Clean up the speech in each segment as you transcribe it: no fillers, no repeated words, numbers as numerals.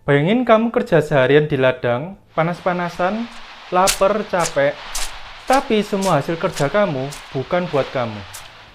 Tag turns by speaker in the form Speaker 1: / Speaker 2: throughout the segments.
Speaker 1: Bayangin kamu kerja seharian di ladang, panas-panasan, lapar, capek, tapi semua hasil kerja kamu bukan buat kamu.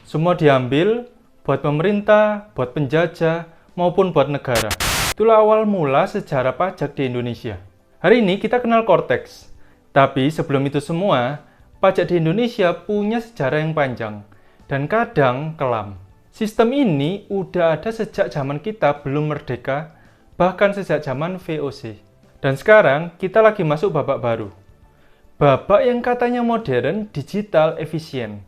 Speaker 1: Semua diambil buat pemerintah, buat penjajah, maupun buat negara. Itulah awal mula sejarah pajak di Indonesia. Hari ini kita kenal Cortex, tapi sebelum itu semua, pajak di Indonesia punya sejarah yang panjang dan kadang kelam. Sistem ini udah ada sejak zaman kita belum merdeka, bahkan sejak zaman VOC. Dan sekarang kita lagi masuk babak baru. Babak yang katanya modern, digital, efisien.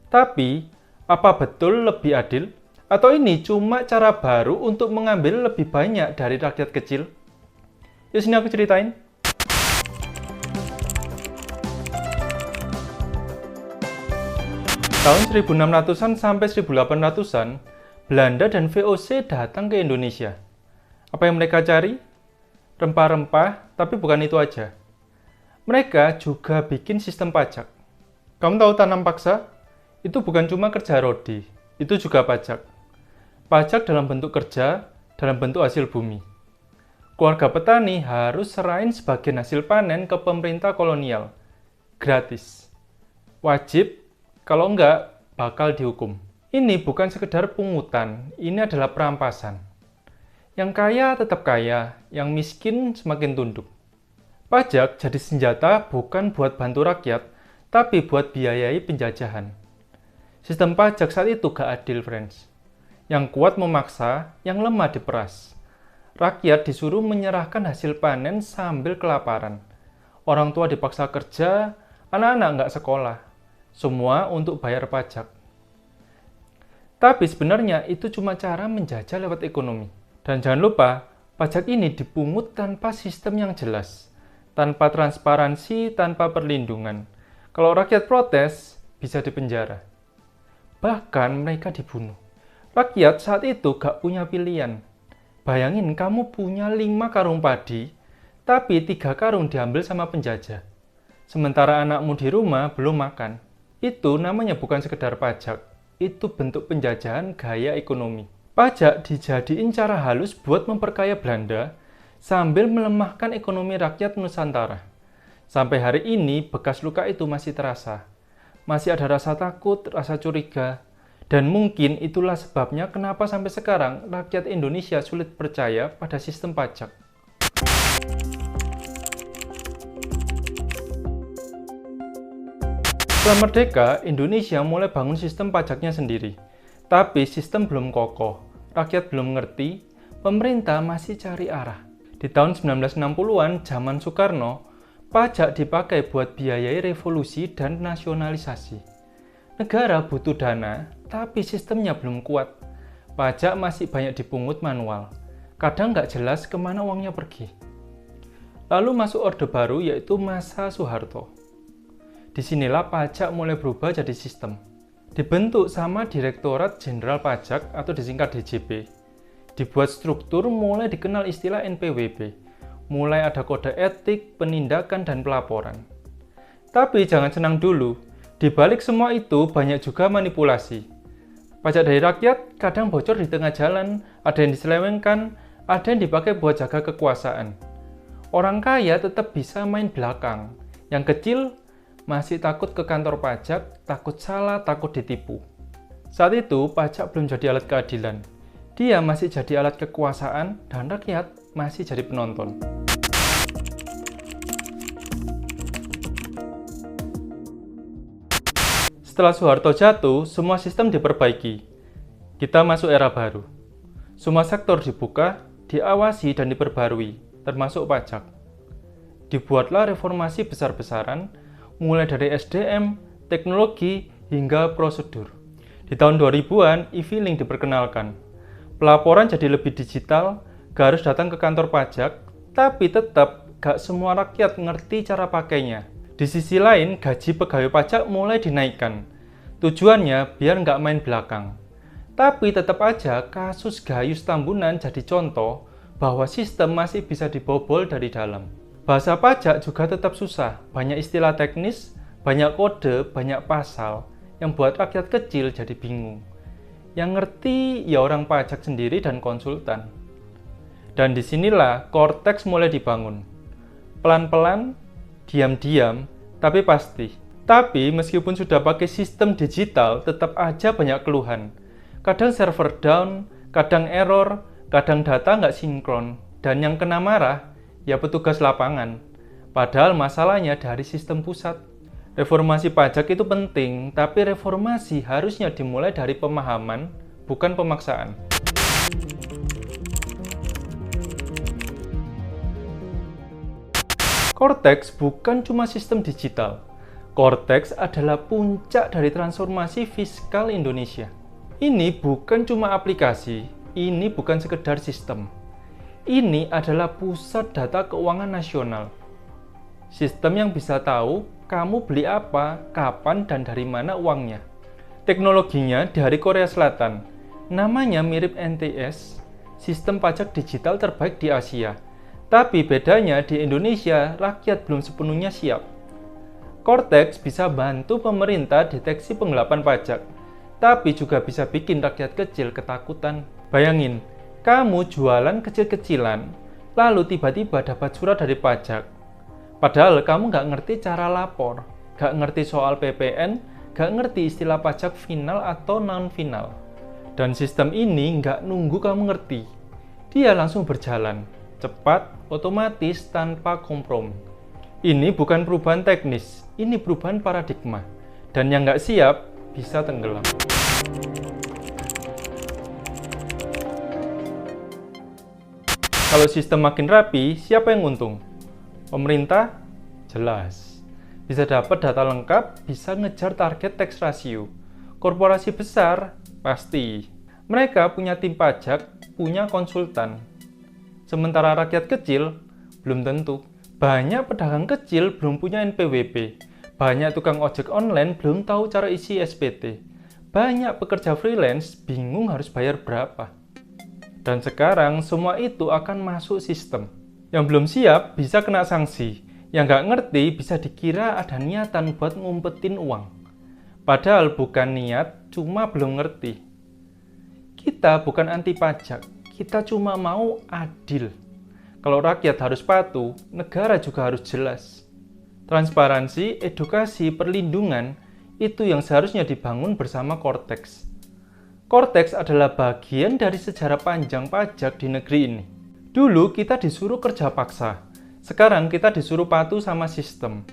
Speaker 1: Tapi, apa betul lebih adil? Atau ini cuma cara baru untuk mengambil lebih banyak dari rakyat kecil? Yuk sini aku ceritain. Tahun 1600-an sampai 1800-an, Belanda dan VOC datang ke Indonesia. Apa yang mereka cari? Rempah-rempah, tapi bukan itu aja. Mereka juga bikin sistem pajak. Kamu tahu tanam paksa? Itu bukan cuma kerja rodi, itu juga pajak. Pajak dalam bentuk kerja, dalam bentuk hasil bumi. Keluarga petani harus serahin sebagian hasil panen ke pemerintah kolonial. Gratis. Wajib, kalau enggak, bakal dihukum. Ini bukan sekedar pungutan, ini adalah perampasan. Yang kaya tetap kaya, yang miskin semakin tunduk. Pajak jadi senjata bukan buat bantu rakyat, tapi buat biayai penjajahan. Sistem pajak saat itu gak adil, friends. Yang kuat memaksa, yang lemah diperas. Rakyat disuruh menyerahkan hasil panen sambil kelaparan. Orang tua dipaksa kerja, anak-anak nggak sekolah. Semua untuk bayar pajak. Tapi sebenarnya itu cuma cara menjajah lewat ekonomi. Dan jangan lupa, pajak ini dipungut tanpa sistem yang jelas. Tanpa transparansi, tanpa perlindungan. Kalau rakyat protes, bisa dipenjara. Bahkan mereka dibunuh. Rakyat saat itu gak punya pilihan. Bayangin kamu punya 5 karung padi, tapi 3 karung diambil sama penjajah. Sementara anakmu di rumah belum makan. Itu namanya bukan sekedar pajak, itu bentuk penjajahan gaya ekonomi. Pajak dijadiin cara halus buat memperkaya Belanda sambil melemahkan ekonomi rakyat Nusantara. Sampai hari ini bekas luka itu masih terasa. Masih ada rasa takut, rasa curiga. Dan mungkin itulah sebabnya kenapa sampai sekarang rakyat Indonesia sulit percaya pada sistem pajak. Setelah merdeka, Indonesia mulai bangun sistem pajaknya sendiri. Tapi sistem belum kokoh, rakyat belum ngerti, pemerintah masih cari arah. Di tahun 1960-an, zaman Soekarno, pajak dipakai buat biayai revolusi dan nasionalisasi. Negara butuh dana, tapi sistemnya belum kuat. Pajak masih banyak dipungut manual. Kadang nggak jelas kemana uangnya pergi. Lalu masuk Orde Baru, yaitu masa Soeharto. Disinilah pajak mulai berubah jadi sistem. Dibentuk sama Direktorat Jenderal Pajak atau disingkat DJP. Dibuat struktur mulai dikenal istilah NPWP. Mulai ada kode etik, penindakan, dan pelaporan. Tapi jangan senang dulu. Di balik semua itu banyak juga manipulasi. Pajak dari rakyat kadang bocor di tengah jalan, ada yang diselewengkan, ada yang dipakai buat jaga kekuasaan. Orang kaya tetap bisa main belakang. Yang kecil masih takut ke kantor pajak, takut salah, takut ditipu. Saat itu, pajak belum jadi alat keadilan. Dia masih jadi alat kekuasaan, dan rakyat masih jadi penonton. Setelah Soeharto jatuh, semua sistem diperbaiki. Kita masuk era baru. Semua sektor dibuka, diawasi, dan diperbarui, termasuk pajak. Dibuatlah reformasi besar-besaran, mulai dari SDM, teknologi, hingga prosedur. Di tahun 2000-an, e-filing diperkenalkan. Pelaporan jadi lebih digital, gak harus datang ke kantor pajak, tapi tetap gak semua rakyat ngerti cara pakainya. Di sisi lain, gaji pegawai pajak mulai dinaikkan. Tujuannya biar nggak main belakang. Tapi tetap aja kasus Gayus Tambunan jadi contoh bahwa sistem masih bisa dibobol dari dalam. Bahasa pajak juga tetap susah, banyak istilah teknis, banyak kode, banyak pasal, yang buat rakyat kecil jadi bingung. Yang ngerti ya orang pajak sendiri dan konsultan. Dan disinilah korteks mulai dibangun. Pelan-pelan, diam-diam, tapi pasti. Tapi meskipun sudah pakai sistem digital, tetap aja banyak keluhan. Kadang server down, kadang error, kadang data nggak sinkron. Dan yang kena marah, ya petugas lapangan. Padahal masalahnya dari sistem pusat. Reformasi pajak itu penting, tapi reformasi harusnya dimulai dari pemahaman, bukan pemaksaan. Cortex bukan cuma sistem digital. Cortex adalah puncak dari transformasi fiskal Indonesia. Ini bukan cuma aplikasi, ini bukan sekedar sistem. Ini adalah pusat data keuangan nasional. Sistem yang bisa tahu kamu beli apa, kapan, dan dari mana uangnya. Teknologinya dari Korea Selatan. Namanya mirip NTS, sistem pajak digital terbaik di Asia. Tapi bedanya di Indonesia, rakyat belum sepenuhnya siap. Cortex bisa bantu pemerintah deteksi penggelapan pajak, tapi juga bisa bikin rakyat kecil ketakutan. Bayangin, kamu jualan kecil-kecilan, lalu tiba-tiba dapat surat dari pajak. Padahal kamu nggak ngerti cara lapor, nggak ngerti soal PPN, nggak ngerti istilah pajak final atau non-final. Dan sistem ini nggak nunggu kamu ngerti. Dia langsung berjalan, cepat, otomatis, tanpa kompromi. Ini bukan perubahan teknis, ini perubahan paradigma. Dan yang nggak siap, bisa tenggelam. Kalau sistem makin rapi, siapa yang untung? Pemerintah? Jelas. Bisa dapat data lengkap, bisa ngejar target tax ratio. Korporasi besar? Pasti. Mereka punya tim pajak, punya konsultan. Sementara rakyat kecil, belum tentu. Banyak pedagang kecil belum punya NPWP. Banyak tukang ojek online belum tahu cara isi SPT. Banyak pekerja freelance bingung harus bayar berapa. Dan sekarang semua itu akan masuk sistem. Yang belum siap bisa kena sanksi. Yang nggak ngerti bisa dikira ada niatan buat ngumpetin uang. Padahal bukan niat, cuma belum ngerti. Kita bukan anti pajak, kita cuma mau adil. Kalau rakyat harus patuh, negara juga harus jelas. Transparansi, edukasi, perlindungan, itu yang seharusnya dibangun bersama Cortex. Cortex adalah bagian dari sejarah panjang pajak di negeri ini. Dulu kita disuruh kerja paksa, sekarang kita disuruh patuh sama sistem.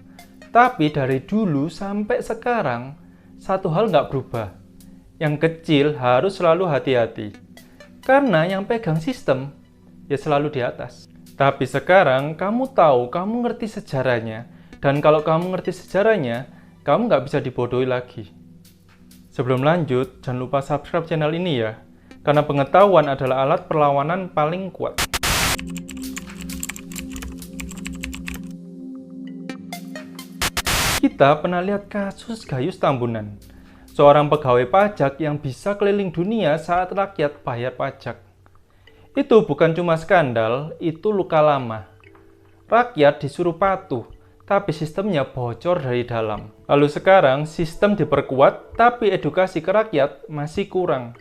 Speaker 1: Tapi dari dulu sampai sekarang, satu hal nggak berubah. Yang kecil harus selalu hati-hati. Karena yang pegang sistem, ya selalu di atas. Tapi sekarang kamu tahu, kamu ngerti sejarahnya. Dan kalau kamu ngerti sejarahnya, kamu nggak bisa dibodohi lagi. Sebelum lanjut, jangan lupa subscribe channel ini ya. Karena pengetahuan adalah alat perlawanan paling kuat. Kita pernah lihat kasus Gayus Tambunan. Seorang pegawai pajak yang bisa keliling dunia saat rakyat bayar pajak. Itu bukan cuma skandal, itu luka lama. Rakyat disuruh patuh, tapi sistemnya bocor dari dalam. Lalu sekarang sistem diperkuat, tapi edukasi ke rakyat masih kurang.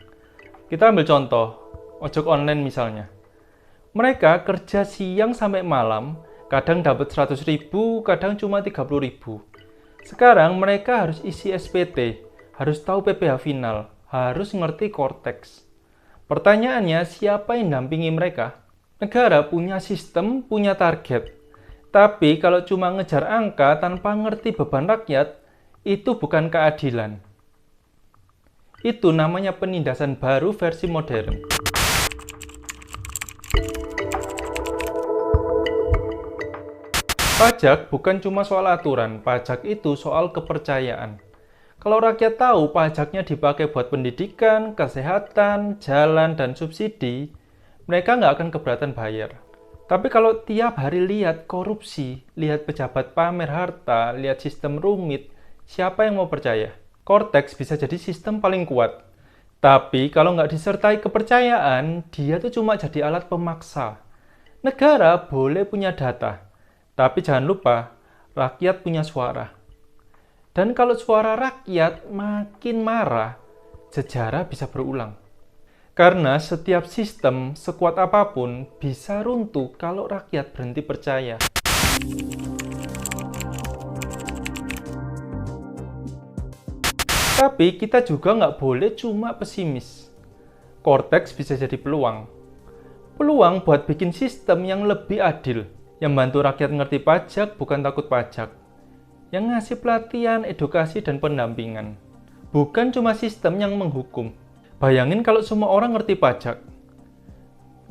Speaker 1: Kita ambil contoh, ojek online misalnya. Mereka kerja siang sampai malam, kadang dapat 100.000, kadang cuma 30.000. Sekarang mereka harus isi SPT, harus tahu PPh final, harus ngerti Cortex. Pertanyaannya, siapa yang dampingi mereka? Negara punya sistem, punya target. Tapi kalau cuma ngejar angka tanpa ngerti beban rakyat, itu bukan keadilan. Itu namanya penindasan baru versi modern. Pajak bukan cuma soal aturan, pajak itu soal kepercayaan. Kalau rakyat tahu pajaknya dipakai buat pendidikan, kesehatan, jalan, dan subsidi, mereka nggak akan keberatan bayar. Tapi kalau tiap hari lihat korupsi, lihat pejabat pamer harta, lihat sistem rumit, siapa yang mau percaya? Cortex bisa jadi sistem paling kuat. Tapi kalau nggak disertai kepercayaan, dia tuh cuma jadi alat pemaksa. Negara boleh punya data, tapi jangan lupa, rakyat punya suara. Dan kalau suara rakyat makin marah, sejarah bisa berulang. Karena setiap sistem, sekuat apapun, bisa runtuh kalau rakyat berhenti percaya. Tapi kita juga nggak boleh cuma pesimis. Cortex bisa jadi peluang. Peluang buat bikin sistem yang lebih adil, yang bantu rakyat ngerti pajak bukan takut pajak, yang ngasih pelatihan, edukasi, dan pendampingan. Bukan cuma sistem yang menghukum. Bayangin kalau semua orang ngerti pajak.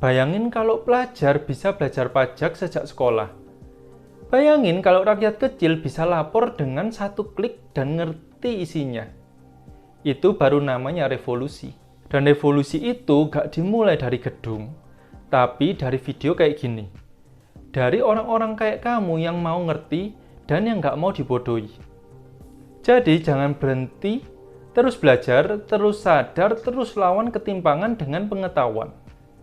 Speaker 1: Bayangin kalau pelajar bisa belajar pajak sejak sekolah. Bayangin kalau rakyat kecil bisa lapor dengan satu klik dan ngerti isinya. Itu baru namanya revolusi. Dan revolusi itu gak dimulai dari gedung, tapi dari video kayak gini. Dari orang-orang kayak kamu yang mau ngerti dan yang gak mau dibodohi. Jadi jangan berhenti. Terus belajar, terus sadar, terus lawan ketimpangan dengan pengetahuan.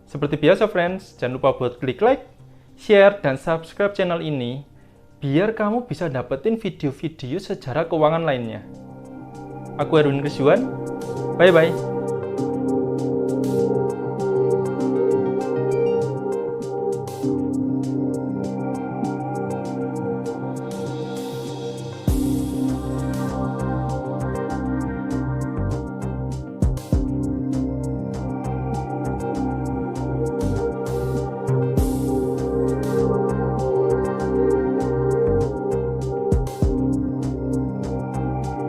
Speaker 1: Seperti biasa friends, jangan lupa buat klik like, share, dan subscribe channel ini, biar kamu bisa dapetin video-video sejarah keuangan lainnya. Aku Erwin Krisjuan, bye-bye.